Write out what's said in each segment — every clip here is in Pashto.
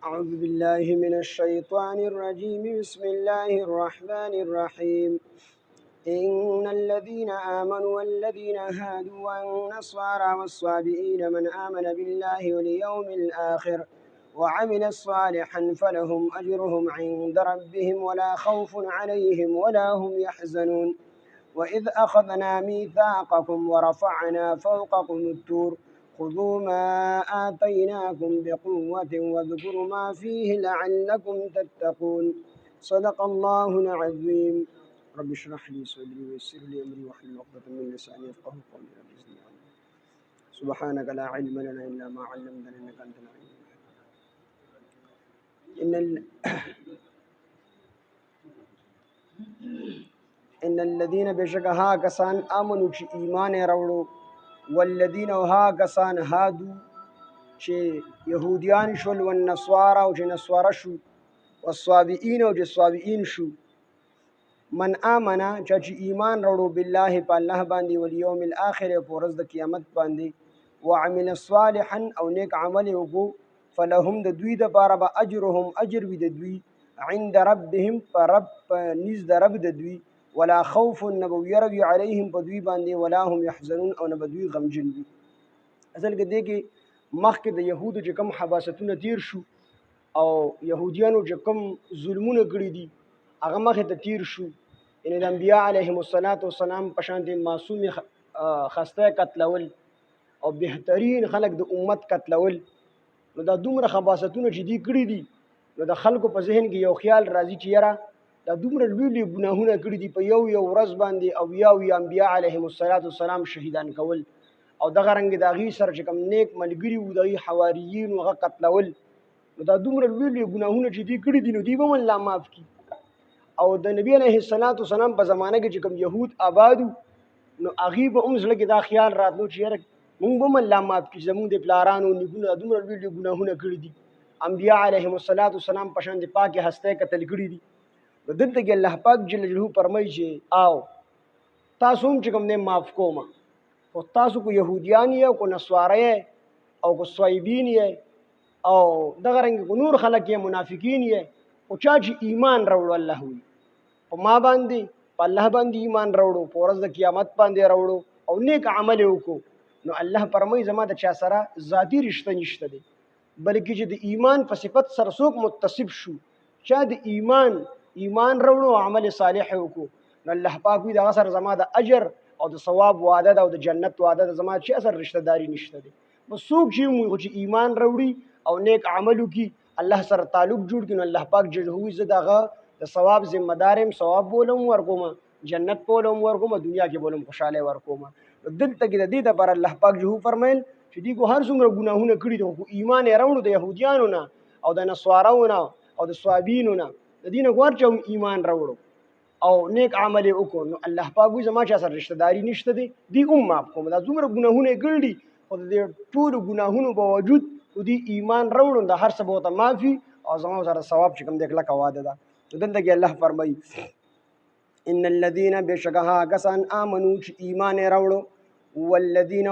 أعوذ بالله من الشيطان الرجيم بسم الله الرحمن الرحيم إن الذين آمنوا والذين هادوا والنصارى والصابئين من آمن بالله واليوم الآخر وعمل صالحا فلهم أجرهم عند ربهم ولا خوف عليهم ولا هم يحزنون وإذ أخذنا ميثاقكم ورفعنا فوقكم الطور خذوا ما آتيناكم بقوة واذكروا ما فيه لعلكم تتقون صدق الله العظيم رب اشرح لي صدري ويسر لي أمري واحلل عقدة من لساني يفقهوا قولي رب زدني علما سبحانك لا علم لنا إلا ما علمتنا إنك أنت العليم إن الذين بشكها كسان آمنوا شي إيمان راوړو والذين وها کسان هادو چې يهوديان شول والنصارى او چې نصارى شو والصابئين او چې صابئين شو من آمنا چې ایمان راوړو بالله په الله باندې واليوم الاخر په ورځ د قیامت باندې وعمل صالحا او نیک عمل وکړو فلهم د دوی د پاره به اجرهم اجر وي د دوی عند ربهم فرب نيز د رب د دوی ولا خوف نبو يروي عليهم بدوي باندې ولا هم يحزنون او نبدوي غمجن دي اصل کې دې کې مخکې د يهودو چې کوم حباستونه تیر شو او يهوديانو چې کوم ظلمونه کړی دي هغه مخې ته تیر شو ان د انبیاء علیهم السلام په شان دي معصوم خسته قتلول او بهترین خلق د امت قتلول نو دا دومره خباستونه چې دي کړی دي نو د خلکو په ذهن کې یو خیال راځي چې یاره دا دومره لوی ګناهونه کړی دي په یو ورځ باندې او یو انبیاء علیهم السلام شهیدان کول او دغه رنګ د هغې سره چې کوم نیک ملګري وو د هغې حواریین هغه قتلول نو دا دومره لوی ګناهونه چې دي کړي دي نو دوی به هم الله معاف کړي او د نبي علیه السلام په زمانه کې چې کوم یهود آبادو نو هغې به هم زړه کې دا خیال راتلو چې یاره مونږ به هم الله معاف کړي زمونږ د پلارانو نیکونو دومره لوی ګناهونه کړي دي انبیاء علیهم السلام په شان د پاکې هستۍ قتل کړي دي دلته کې الله پاک جل جلاله فرمایي چې آو تاسو هم چې کوم نه معاف کوم او تاسو کو يهوديان یې کو نصارى او کو صایبین یې او دغه رنګ کو نور خلک یې منافقین یې او چا چې ایمان راوړ الله وي په ما باندې په الله باندې ایمان راوړو په ورځ د قیامت باندې راوړو او نیک عمل وکړو نو الله فرمایي زما د چا سره ذاتی رشته نشته دي بلکې چې د ایمان په صفت سره څوک متصف شو چا د ایمان راوړو عمل صالح وکړو نو الله پاک وي دغه سره زما د اجر او د ثواب وعده ده او د جنت وعده ده زما چې اثر رشتہ داری نشته دي بس څوک چې ایمان راوړي او نیک عمل وکړي الله سره تعلق جوړ کړي نو الله پاک جوړوي زه دغه د ثواب ذمہ دارم ثواب بولم ورکوم جنت بولم ورکوم دنیا کې بولم خوشاله ورکوم دلته کې د دې لپاره الله پاک جو فرمایل چې دی کو هر څومره ګناهونه کړي دي خو ایمان یې راوړو د يهوديانو نه او د نصاراو نه او د صابینو نه د دین غوړ چې ایمان راوړو او نیک عمل وکړو نو الله پاک وي زما چې سره رشتہ داری نشته دي دی معاف کوم دا څومره ګناهونه کړي خو د ټول ګناهونو باوجود دی ایمان راوړو د هر څه بوته معافي او زما سره ثواب چې کوم دکله کواده ده دلته کې الله فرمایي ان الذين بشکها کسان امنو چې ایمان راوړو والذین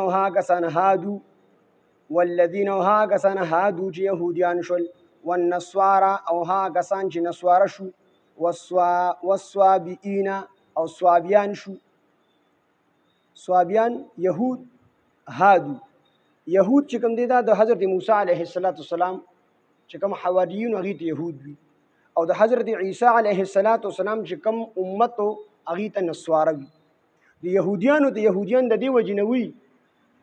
ها کسان هادو چې يهوديان شول والنصارى او ها کسان چې نصارى شو والصابئین او صابیان شو صابیان يهود هادو يهود چې کوم دي دا د حضرت موسی علیه السلام چې کوم حواریون هغه ته يهود وي او د حضرت عیسی علیه السلام چې کوم امت هغه ته نصارى وي د يهوديان د دې وجنوي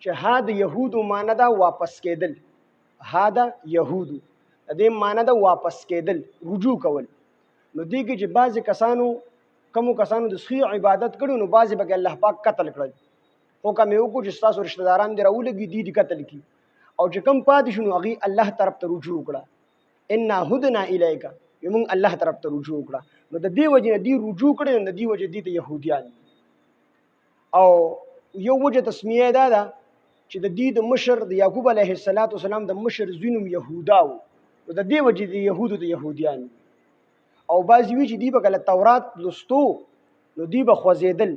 چې ها د يهودو معنی دا واپس کېدل ها د يهودو د دې معنی دا واپس کېدل رجوع کول نو دې کې چې بعض کسانو د صحیح عبادت کړو نو بعض به الله پاک قتل کړل حکم یې وکړو چې تاسو رشتہ داران دی راولګي دي قتل کی او چې کم پاتې شنو هغه الله طرف ته رجوع کړه ان هدنا الیک یمون الله طرف ته رجوع کړه نو د دې وجه دی رجوع کړي نو د دې وجه دي ته يهوديان او یو وجه تسمیه ده چې د دې د مشر د یعقوب علیه السلام د مشر زینم يهوداو نو د دې وجه دی يهودو د يهوديان او بعضی وی چې دی به کله تورات لستو نو دی به خوځیدل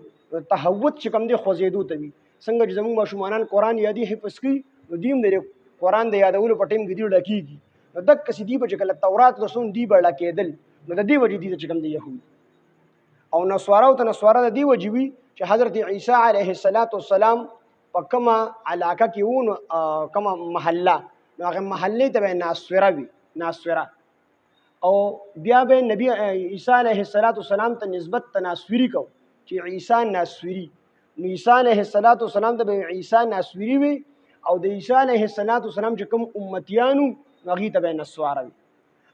تهوت چې کوم دی خوځیدو ته وي څنګه چې زموږ ماشومان قرآن یادي حفظ کړي نو دیم د قرآن د یادولو په ټیم کې دی ډکیږي نو دقسې دوی به چې کله تورات رسون دوی به ړکېدل، نو د دې وجې دوی ته چې کوم دی یهود او نصواراو ته نصوارا د دې وجې وي چې حضرت عیسی علیه السلام په کومه علاقه کې و، نو کومه محله، نو هغه محلې ته به ناصوره وي، ناصوره. او بیا به نبی عیسی علیه السلام ته نسبت تناسوری کو چې عیسی ناصوری، نو عیسی علیه السلام ته به عیسی ناصوری وي، او د عیسی علیه السلام چې کوم امتیانو هغې ته به نصواره وي.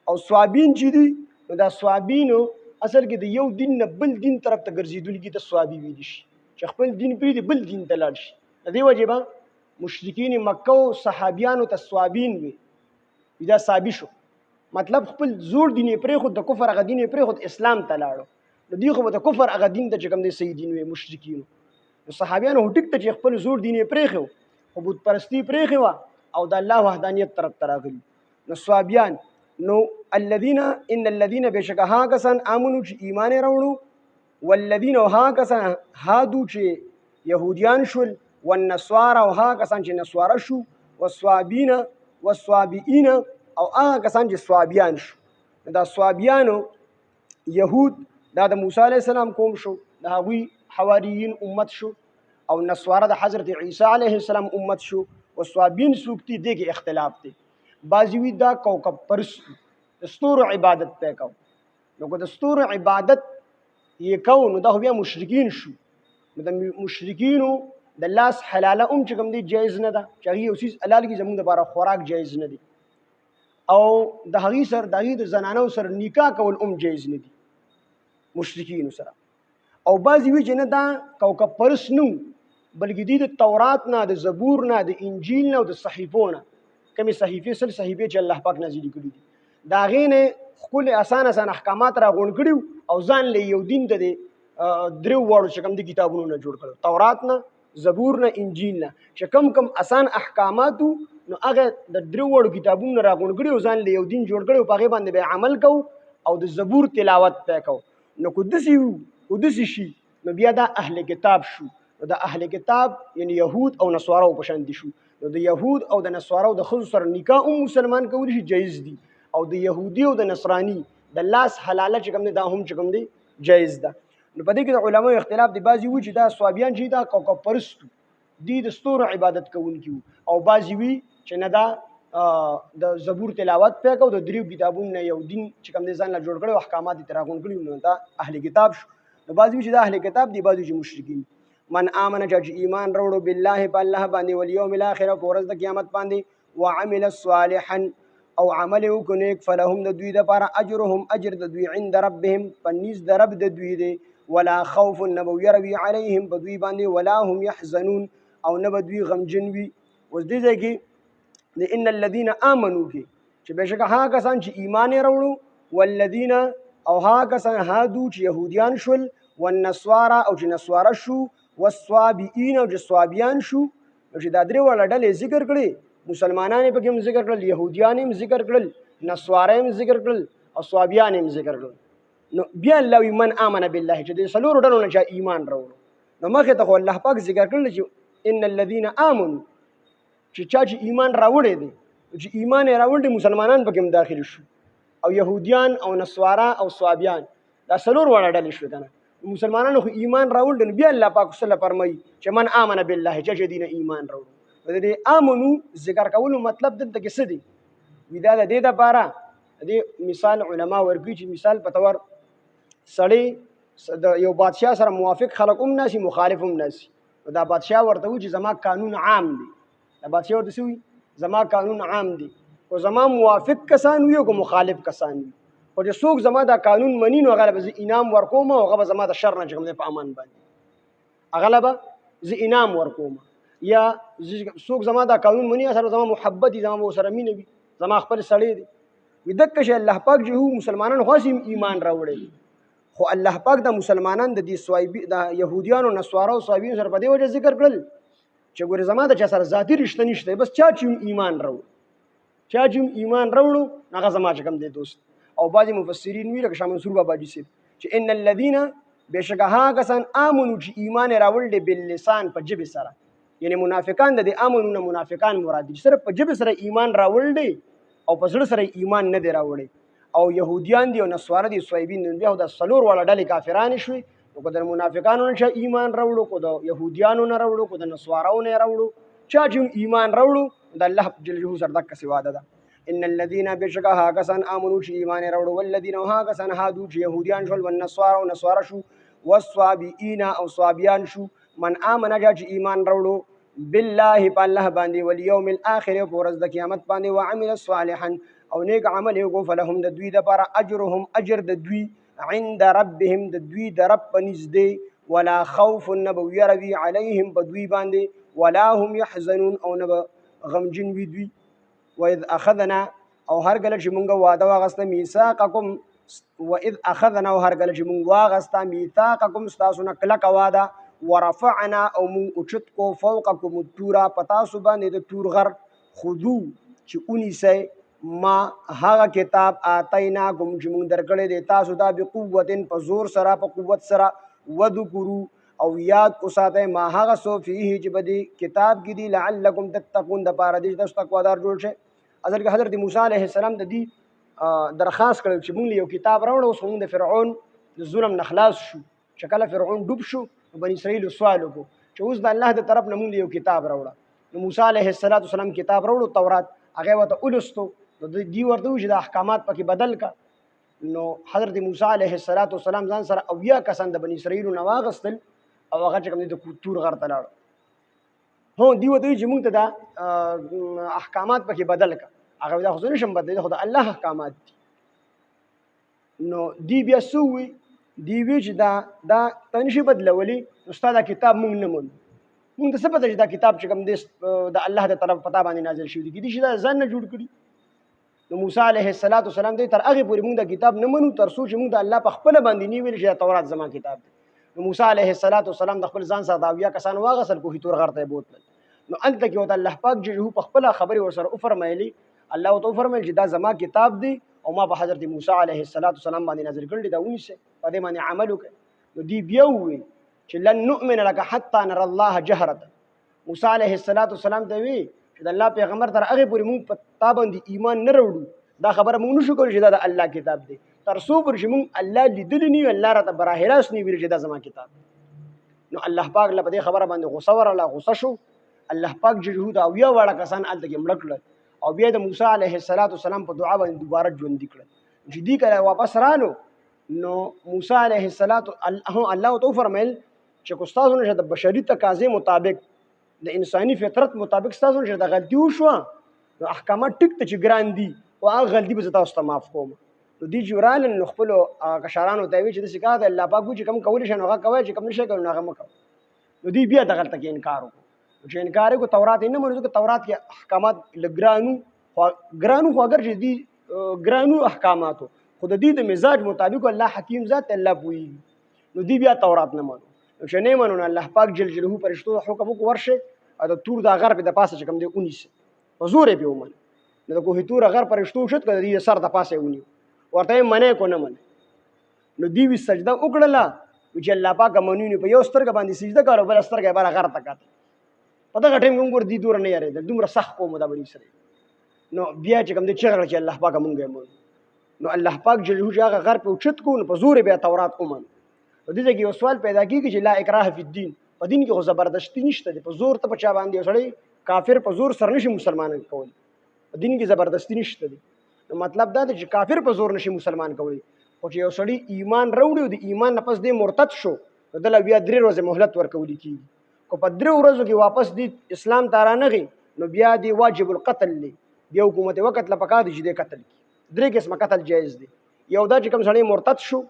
او صوابین چې دي نو دا صوابینو اصل کې د یو دین نه بل دین طرف ته ګرځېدونکي ته صوابي ویلی شي، چې خپل دین پرېږدي بل دین ته لاړ شي. د دې وجې به مشرکین مکه او صحابیانو ته صوابین وي، دا صابي شو، مطلب خپل زوړ دین یې پرېښود، د کفر هغه دین یې پرېښود، اسلام ته لاړو. نو دوی خو به د کفر هغه دین ته چې کوم دی صحیح دین وي مشرکینو. نو صحابیانو خو ټیک ته چې خپل زوړ دین یې پرېښی خو بت پرستي پرېښې وه او د الله وحدانیت طرف ته راغلي. نو صوابیان نو ان الذين بشک ها کسان امنو چې ایمان یې راوړو، والذین او ها کسان هادو چې یهودیان شول، والنصارى او ها کسان چې نصواره شو، والصوابئین او هغه کسان چې صوابیان شو. دا صوابیانو یهود دا د موسی علیه السلام قوم شو، د هغوی حواریین امت شو، او نصواره د حضرت عیسی علیه السلام امت شو. والصوابین څوک دي دې کې اختلاف دی. بعضې وي دا کوکب پرست د ستورو عبادت پې کو، نو که د ستورو عبادت یې کو نو دا خو بیا مشرکین شو. نو د مشرکینو د لاس حلاله چې کوم دی جایز نه ده، چې هغې یو څیز حلال کړي زموږ دپاره خوراک جایز نه دی، او د هغې سره د هغې د زنانو سره نکاح کول جایز نه دي مشرکینو سره. او بعضې وي چې نه دا کوکب پرست نه بلکې دوی د تورات نه، د زبور نه، د انجیل نه او د صحیفو نه، کمې صحیفې صحیفې چې الله پاک نازلې کړي دي، د هغې نه ښکلې اسان احکامات راغونډ کړي او ځان له یو دین ته د درېو واړو چې کوم د کتابونو نه جوړ کړل، تورات نه، زبور نه، انجیل نه، چې کم اسان احکاماتو نو هغه د درېو واړو کتابونو نه راغونډ کړي او ځان له یو دین جوړ کړي او په هغې باندې به عمل کوو او د زبور تلاوت پې کوو. نو که داسې شي نو بیا دا اهل کتاب شو. نو د اهل کتاب یعنی یهود او نصواراو په شان دي شو. نو د یهود او د نصواراو د ښځو سره نکاح مسلمان کولی شي جایز دي، او د یهودي او د نصراني د لاس حلاله چې کوم دی دا هم چې کوم دی جایز ده. نو په دې کې د علماو اختلاف دی. بعضې وي چې دا صوابیان چې دا کوکب پرست دي د ستورو عبادت کوونکي وو، او بعضې وي چې نه دا د زبور تلاوت پې کو، د دریو کتابونو نه یو دین چې کوم دی ځان له جوړ کړی او احکامات یې ترې راغونډ کړي، نو دا اهل کتاب شو. نو بعضې وي چې دا اهل کتاب دي، بعضې چې مشرکین. من آمن چې ایمان راوړو بالله په الله باندې، والیوم الاخر په ورځ د قیامت باندې، وعمل صالحا او عمل وکړو نیک، فلهم د دوی دپاره اجرهم اجر د دوی عند ربهم په نزد د رب د دوی دی، ولا خوف نه به یره وي علیهم په دوی باندې، ولا هم یحزنون او نه به دوی غمجن وي. اوس دې ځای کې د ان الذین آمنو کې چې بېشکه هغه کسان چې ایمان یې راوړو، والذین او هغه کسان هادو چې یهودیان شول، والنصارى او چې نصواره شو، والصوابئین او چې صوابیان شو. نو چې دا درې واړه ډلې ذکر کړې، مسلمانان یې پکې هم ذکر کړل، یهودیان هم ذکر کړل، نصواره هم ذکر کړل او صوابیان هم ذکر کړل. نو بیا الله وی من آمن بالله چې د څلورو ډلو نه چا ایمان راوړو، نو مخکې ته خو الله پاک ذکر کړل چې ان الذین آمنو چې چا چې ایمان راوړی دی، چې ایمان یې راوړی مسلمانان پکې هم داخل شو، او یهودیان او نصواره او صوابیان دا څلور واړه ډلې شوې که نه. مسلمانانو خو ایمان راوړل، نو بیا الله پاک صلی فرمایي چې من آمن بالله چا چې دینه ایمان راوړو. د دې آمنو ذکر کولو مطلب دلته کې څه دی؟ وي دا د دې دپاره د دې مثال علما ورکوي چې مثال په طور سړی د یو بادشاه سره موافق خلک هم ناسي، مخالف هم ناسي. دا بادشاه ورته وي چې زما قانون عام دی، دا بادشاه ورته څه وي؟ زما قانون عام دی، خو زما موافق کسان وي او که مخالف کسان وي، خو چې څوک زما دا قانون مني نو هغه به زه انعام ورکوم او هغه به زما د شر نه چې کوم دی په امان باندې هغه به زه انعام ورکوم. یا څوک زما دا قانون مني سره زما محبت دي، زما سره مینه وي، زما خپل سړی دی. وي دقه شی الله پاک چې هو مسلمانان خو ایمان راوړی، خو الله پاک د مسلمانان د دې د یهودیانو نصوارو صوابیانو سره په دې وجه ذکر کړل چې ګورې زما د چا سره ذاتي رشته نشته، بس چا چې ایمان راوړو، چا چې ایمان راوړو هغه زما چې کوم دی دوست. او بعضې مفسرین ویل لکه شاه منصور بابا جي صاحب چې ان الذین بېشکه هغه کسان آمنو چې ایمان یې راوړل دی باللسان په ژبې سره، یعنی منافقان د دې آمنو نه منافقان مراد دي چې صرف په ژبې سره ایمان راوړل دی، او په زړه سره ایمان نه دی راوړی او يهوديان دي او نصارا دي صویبین دي بیا د سلور والا ډلې کافران شوي نو که د منافقانو نه ایمان راوړو کو د يهوديانو نه راوړو کو د نصاراو نه راوړو چا چې ایمان راوړو د الله جل جلاله سره دک سی وعده ده ان الذين بشكها كسن امنوا شي ایمان راوړو والذین ها کسن هادو چې يهوديان شول والنصارا او نصارا شو والصابئین او صابیان شو من امن چې ایمان راوړو بالله بالله باندې والیوم الاخر او ورځ د قیامت باندې وعمل صالحا او نیک عمل یو فلهم د دوی د پر اجرهم اجر د دوی عند ربهم د دوی د رب نږدې ولا خوف نبوي روي عليهم بدوي باندې ولا هم يحزنون او نب غمجن وي دوی واذ اخذنا او هر کله چې مونږ وعده واغسته میثاقکم واذ اخذنا او هر کله چې مونږ واغسته میثاقکم تاسو نه کلک وعده ورفعنا او مون اوچت کو فوقکم الطور پتاسو باندې د تور غر خذو چې اونی سي ما هغه کتاب آتینا کوم چې مون درکړې د تاسو ته بقوتن په زور سره په قوت سره وذکرو او یاد اوساته ما هغه سو فيه چې بدی کتاب کې دی لعلکم تتقون د پاره دې تاسو تقوادار جوړ شي اصل کې حضرت موسی علیه السلام د دې درخواست کړو چې مونږ یو کتاب راوړو اوس مونږ د فرعون د ظلم نخلاص شو شکل فرعون ډوب شو بني اسرائیل سوال وکړو چې اوس د الله د طرف نه مونږ یو کتاب راوړو نو موسی علیه السلام کتاب راوړو تورات هغه وته اولستو دی ورته چې د احکامات پکې بدل کا نو حضرت موسی علیه السلام ځان سره اویا کسان د بني اسرائیل نو واغستل او هغه چې کوم د تور غر ته لاړ هو دی ورته چې مونږ ته د احکامات پکې بدل کا هغه دا خو نشم بدل خو د الله احکامات دي نو دی بیا سووي دی وی چې دا تنشي بدلولي استاد کتاب مونږ نه مونږ ته څه پته چې دا کتاب چې کوم د الله د طرف پتا باندې نازل شوی دی چې دا ځان نه جوړ کړي نو موسی علیه السلام دی تر هغه پورې مونږ د کتاب نه منو تر څو چې مونږ د الله په خپل باندې نیول چې تورات زما کتاب دی نو موسی علیه السلام د خپل ځان سره داویا کسان واغسل کوه تور غرته بوتل نو انت کې وته الله پاک جهو په خپل خبري ورسره او فرمایلی الله تو فرمایل چې دا زما کتاب دی او ما په حضرت موسی علیه السلام باندې نازل کړل دا ونیسه په دې باندې عمل وکړه نو دی بیا وی چې لن نؤمن لك حتى نرى الله جهرة موسی علیه السلام ته وی چې د الله پیغمبر تر هغه پورې مونږ په تا باندې ایمان نه وروړو دا خبره مونږ نشو کولی چې دا د الله کتاب دی تر څو پر چې مونږ الله لیدلی نه الله راته براه راست نه ویل چې دا زما کتاب نو الله پاک له دې خبره باندې غوسه ورله غوسه شو الله پاک جهود او یا وړه کسان الته کې مړ کړل او بیا د موسی علیه السلام په دعا باندې دوباره ژوند کړل چې دی کله واپس رانو نو موسی علیه السلام الله تو فرمایل چې کو استاد نه د بشری تقاضې مطابق د انساني فطرت مطابق تاسو چې د غلطي وشو نو احکامات ټیک ته چې ګران دي او هغه غلطي به تاسو ته معاف کوم نو دی جورال نو خپل کشرانو ته وی چې د سکات الله پاک چې کم کول شي نو هغه کوي چې کم نشي کول نو هغه مکو نو دی بیا د غلطه کې انکار وکړو چې انکار وکړو تورات نه منو چې تورات کې احکامات لګرانو خو اگر چې دی ګرانو احکاماتو خو د دې د مزاج مطابق الله حکیم ذات الله پوي نو دی بیا تورات نه منو چې نه منو الله پاک جل جلاله پرشتو حکم وکړ ورشه دا تور دا غر په د پاسه چې کوم دی 19 په زور به ومن نو د کوه تور غر پرشتو شت کړي د سر د پاسه ونی ورته منه کو نه من نو دی وی سجده وکړه چې الله پاک مونږ په یو سترګ باندې سجده کړو بل سترګ بار غر تکات په دا ټیم کوم ور دي دور نه یاره دومره سخت کوم دا بلی سره نو بیا چې کوم دی چې الله پاک مونږ نو الله پاک جل هغه غر په اوچت کو نو په زور به تورات کوم د دې کې یو سوال پیدا کیږي چې لا اکراه فی الدین په دین کې خو زبردستی نشته دی په زور ته په چا باندې وسړی کافر په زور سره نشي مسلمان کول په دین کې زبردستی نشته دی نو مطلب دا دی چې کافر په زور نشي مسلمان کولی خو چې یو سړی ایمان راوړي د ایمان نه پس دی مرتد شو د بیا 3 ورځې مهلت ورکول کیږي کو په 3 ورځو کې واپس دی اسلام ته رانغی نو بیا دی واجب القتل دی بیا حکومت وخت لا پکا دی چې دی قتل کی 3 قسمه قتل جایز دی یو دا چې کوم سړی مرتد شو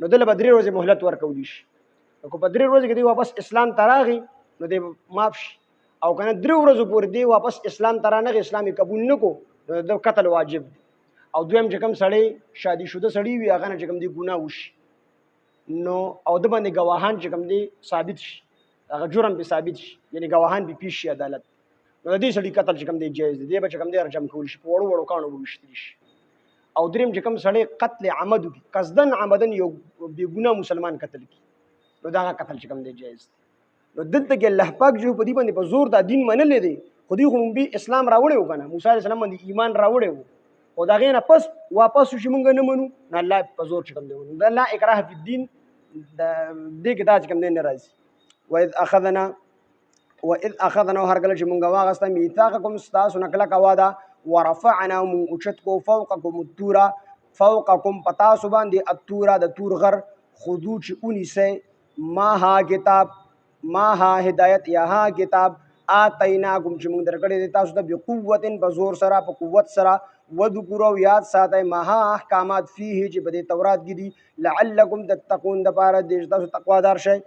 نو دله به 3 ورځې مهلت ورکول شي کو په 3 ورځې کې دی واپس اسلام تراغي نو دی معاف شي او کنه 3 ورځې پورې دی واپس اسلام ترانه اسلامي قبول نکو د قتل واجب دی او دویم چې کوم سړی شادي شوده سړی وي هغه نه چې کوم دی ګناه وشي نو او د باندې گواهان چې کوم دی ثابت شي هغه جرم به ثابت شي یعنی گواهان به پیش شي عدالت نو د دې سړي قتل چې کوم دی جایز دی به چې کوم دی رجم کول شي په وړو وړو کانو وشتري شي او دریم چې کوم سړی قتل عمد کی قصدن عمدن یو بی ګناه مسلمان قتل کی نو دا قتل چې کوم دی جایز نو دلته کې الله پاک جو په دې باندې په زور دا دین منلې دی خودي خو به اسلام راوړی و کنه موسی علیه السلام باندې ایمان راوړی و او دا غینه پس واپس شو چې مونږ نه منو نه الله په زور چې کوم دی دا لا اکراه فی الدین دې کې دا چې کوم دی نه راځي وإذ أخذنا هرقل جمونغا واغستا ميثاقكم ستاسو نكلك وادا ورفعنا من أشتكو فوقكم التورا فوقكم پتاسو باندې التورا د تور غر خذو چې اونیسه ما ها کتاب ما ها هدایت یا ها کتاب آتیناکم چې موږ درکړې دي تاسو ته بقوت بزور سره په قوت سره وذکروا یاد ساتئ ما ها احکامات فيه چې په تورات کې دي لعلکم تتقون د پاره دې تاسو تقوا دار شئ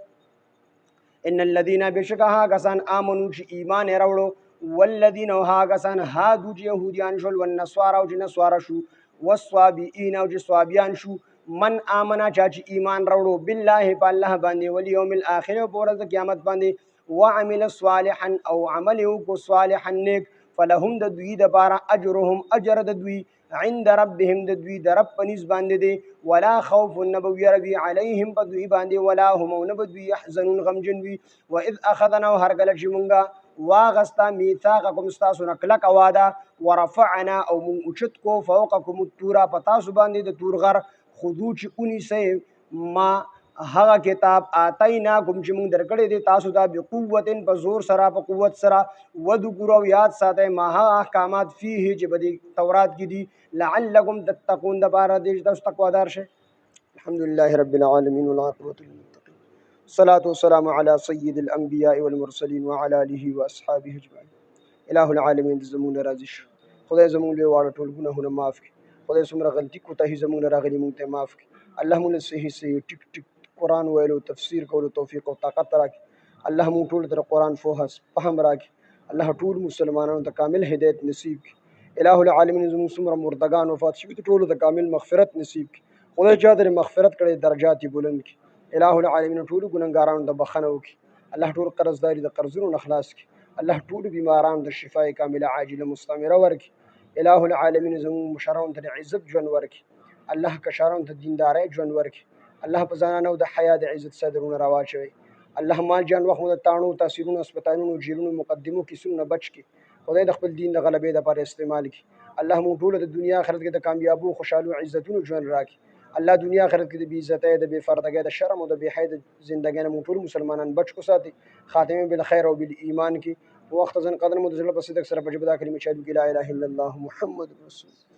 ان الذين بشکها کسان امنو چې ایمان راوړو والذین ها کسان هادو چې يهوديان شول والنصارى او چې نصارا شو والصابئین او چې صابیان شو من امنا چې ایمان راوړو بالله بالله باندې والیوم الاخر او ورځ قیامت باندې وعمل صالحا او عمل کو صالحا نیک فلهم د دوی د بارا اجرهم اجر د دوی عند ربهم د دوی د رب پنځ باندې دي ولا خوف النبوي ربي عليهم بدوی باندې ولا هم نبدوی يحزنون غمجن وي واذ اخذنا هرغل جمونغا واغستا ميثاقكم استاسو نکلک وادا ورفعنا او من اوچت کو فوقكم التورا پتاسو باندې د تور غر خذو چې اونی سه ما هغه کتاب آتیناکم چې موږ درکړې دي تاسو ته بقوت په زور سره په قوت سره وذکروا یاد ساتئ ما ها احکامات فيه چې بدی تورات کې دي لعلکم تتقون د بار دې تاسو تقوا دار شئ الحمد لله رب العالمين والعاقبة للمتقين الصلاة والسلام على سيد الأنبياء والمرسلين وعلى آله وأصحابه أجمعين إله العالمين زمون رازش خدای زمون له واړه ټول ګناهونه معاف کړي خدای څومره غلطي کوتاهي زمون راغلي مونږ ته معاف کړي الله مونږ صحیح صحیح ټیک ټیک قرآن ویلو تفسیر کولو توفیق او طاقت راکړي الله مونږ ټول تر قرآن فهم راکړي الله ټول مسلمانانو ته کامل هدایت نصیب کړي الہ العالمین زموږ څومره مردگان وفات شوي ټول ته کامل مغفرت نصیب کړي خدای چا ته مغفرت کړي درجات بلند کړي الہ العالمین ټول ګناهګارانو ته بخښنه وکړي الله ټول قرضداري د قرضونو خلاص کړي الله ټول بیمارانو ته شفای کامله عاجله مستمره ورکړي الہ العالمین زموږ مشرانو ته عزت ژوند ورکړي الله کشرانو ته دینداري ژوند ورکړي الله په زنانو د حیا د عزت صدرونه راواچوي الله مال جان وخت د تانو تاثیرونو هسپتالونو جیلونو مقدمو کیسونو بچ کی خدای د خپل دین د غلبې لپاره استعمال کی الله مو ټول د دنیا آخرت کې د کامیابو خوشحالو عزتونو ژوند راکړي الله دنیا آخرت کې د بی عزتۍ د بی پردګۍ د شرم او د بی حیا د ژوندۍ مو ټول مسلمانان بچ کو ساتي خاتمه بالخير او بالایمان کی وقت ځن قدر مو د زړه په صدق سره په جبدا کلمه شهادت لا اله الا الله محمد رسول